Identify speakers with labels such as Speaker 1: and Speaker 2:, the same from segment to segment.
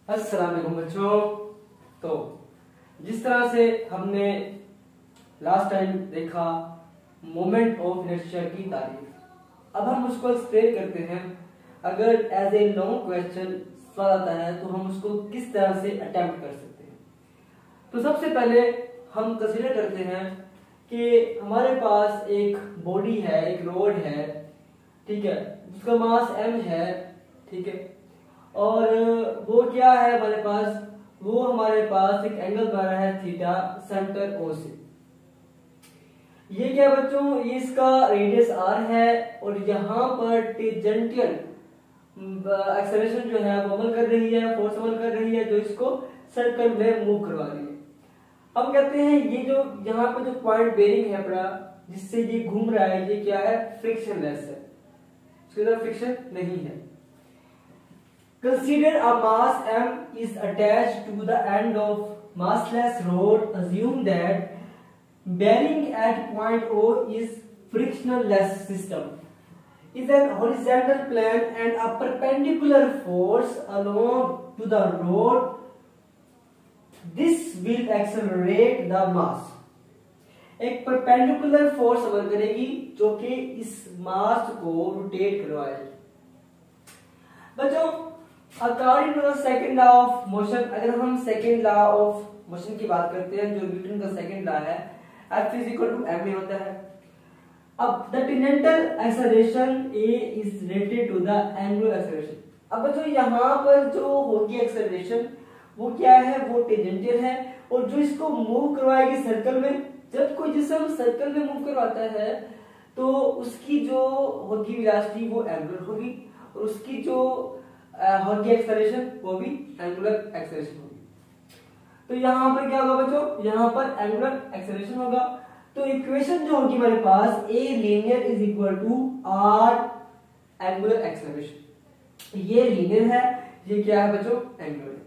Speaker 1: अस्सलाम वालेकुम बच्चों। तो जिस तरह से हमने लास्ट टाइम देखा मोमेंट ऑफ इनर्शिया की तारीफ, अब हम उसको एक्सप्लेन करते हैं। अगर एज ए लॉन्ग क्वेश्चन सवाल आता है तो हम उसको किस तरह से अटेम्प्ट कर सकते हैं। तो सबसे पहले हम कंसीडर करते हैं कि हमारे पास एक बॉडी है, एक रोड है, ठीक है, जिसका मास m है, ठीक है, और वो क्या है हमारे पास, वो हमारे पास एक एंगल बना है थीटा सेंटर O से। ये क्या है बच्चों, ये इसका रेडियस r है और यहाँ पर टेंजेंटियल एक्सेलरेशन जो है वो अमल कर रही है, फोर्स अमल कर रही है जो इसको सर्कल में मूव करवा रही है। अब कहते हैं ये जो यहाँ पे जो पॉइंट बेरिंग है अपना, जिससे ये घूम रहा है, ये क्या है, फ्रिक्शनलेस है, इसके अंदर फ्रिक्शन नहीं है। Consider a mass m is attached to the end of massless rod. Assume that bearing at point O is frictionless system is an horizontal plane and a perpendicular force along to the rod. This will accelerate the mass. एक perpendicular force अमल करेगी जो कि इस मास को rotate करवाएगी। बच्चों, according to the second law of motion, अगर हम सेकंड लॉ ऑफ मोशन की बात करते हैं जो न्यूटन का सेकंड लॉ है, F is equal to m होता है। अब the tangential acceleration A is related to the angular acceleration. अब बच्चों यहाँ पर जो होगी एक्सेलरेशन वो क्या है, वो टेंजेंटियल है, और जो इसको मूव करवाएगी सर्कल में, जब कोई जिस्म सर्कल में मूव करवाता है तो उसकी जो होगी वेलोसिटी वो एंगुलर होगी, और उसकी जो होगी एक्सेलरेशन वो भी एंगुलर एक्सेलरेशन होगी। तो यहाँ पर क्या होगा बच्चों, यहाँ पर एंगुलर एक्सेलरेशन होगा। तो इक्वेशन जो होगी हमारे पास, A linear is equal to R angular acceleration. ये लीनियर है, ये क्या है बच्चों, एंगुलर है।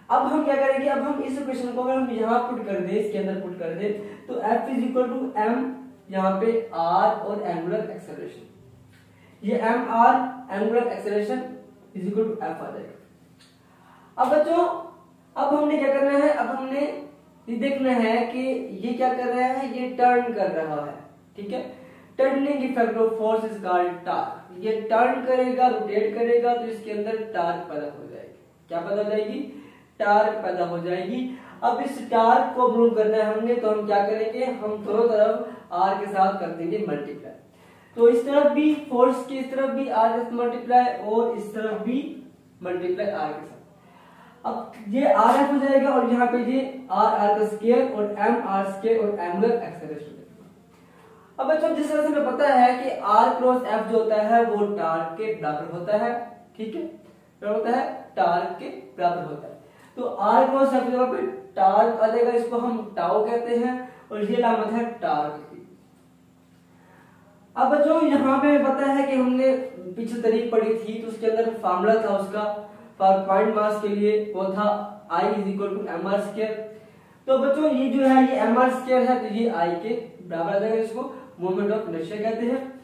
Speaker 1: अब हम क्या करेंगे, अब हम इस इक्वेशन को अगर हम यहाँ पुट कर दे, इसके अंदर पुट कर दे, तो F is equal to m, यहाँ पे R और एंगुलर एक्सेलरेशन, ये mr angular acceleration is equal to F आ जाएगा। अब बच्चों, अब हमने क्या करना है, अब हमने ये देखना है कि ये क्या कर रहा है, ये टर्न कर रहा है, ठीक है। Turning effect of force is called torque. ये टर्न करेगा, रोटेट करेगा, तो इसके अंदर टॉर्क पैदा हो जाएगी। क्या पैदा हो जाएगी, टॉर्क पैदा हो जाएगी। अब इस टॉर्क को मूव करना है हमने, तो हम क्या करेंगे, हम दोनों तरफ r के साथ कर देंगे मल्टीप्लाई। तो इस तरफ भी फोर्स की, इस तरफ भी r के साथ मल्टीप्लाई, और इस तरफ भी मल्टीप्लाई r के साथ। अब ये rf हो जाएगा, और यहाँ पे ये r का स्क्वायर और m r स्क्वायर और एंगुलर एक्सेलरेशन। अब बच्चों, जिस तरह से हमें पता है कि r क्रॉस f जो होता है वो टॉर्क के बराबर होता है, ठीक है, क्या होता है, टॉर्क के बराबर होता है। तो r क्रॉस f जगह पे टॉर्क आ जाएगा, इसको हम टाउ कहते हैं, और ये अलामत है टॉर्क की। अब बच्चों, यहाँ पे पता है कि हमने पिछली तारीख पढ़ी थी, तो उसके अंदर फार्मूला था उसका फॉर पॉइंट मास के लिए, वो था I is equal to mr square. तो बच्चों, ये जो है ये mr स्क्वायर है, तो ये I के बराबर आ जाएगा, इसको मोमेंट ऑफ इनर्शिया कहते हैं।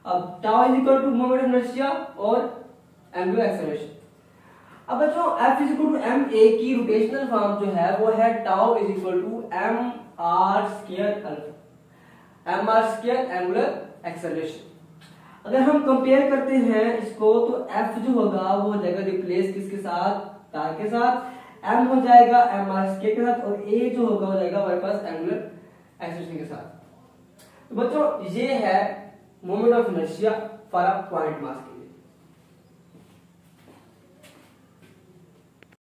Speaker 1: अब tau is equal to moment of inertia और एंगुलर एक्सेलरेशन। अब बच्चों, F is equal to m a की रोटेशनल फॉर्म जो है वो है tau is equal to m r square alpha, m r square angular acceleration. अगर हम कंपेयर करते हैं इसको, तो F जो होगा वो हो जाएगा रिप्लेस किसके साथ, टॉर्क के साथ, M हो जाएगा m r स्क्वायर के साथ, और A जो होगा हो जाएगा हमारे पास एंगुलर एक्सेलरेशन के साथ। तो बच्चों, ये है moment of inertia for a point mass के लिए।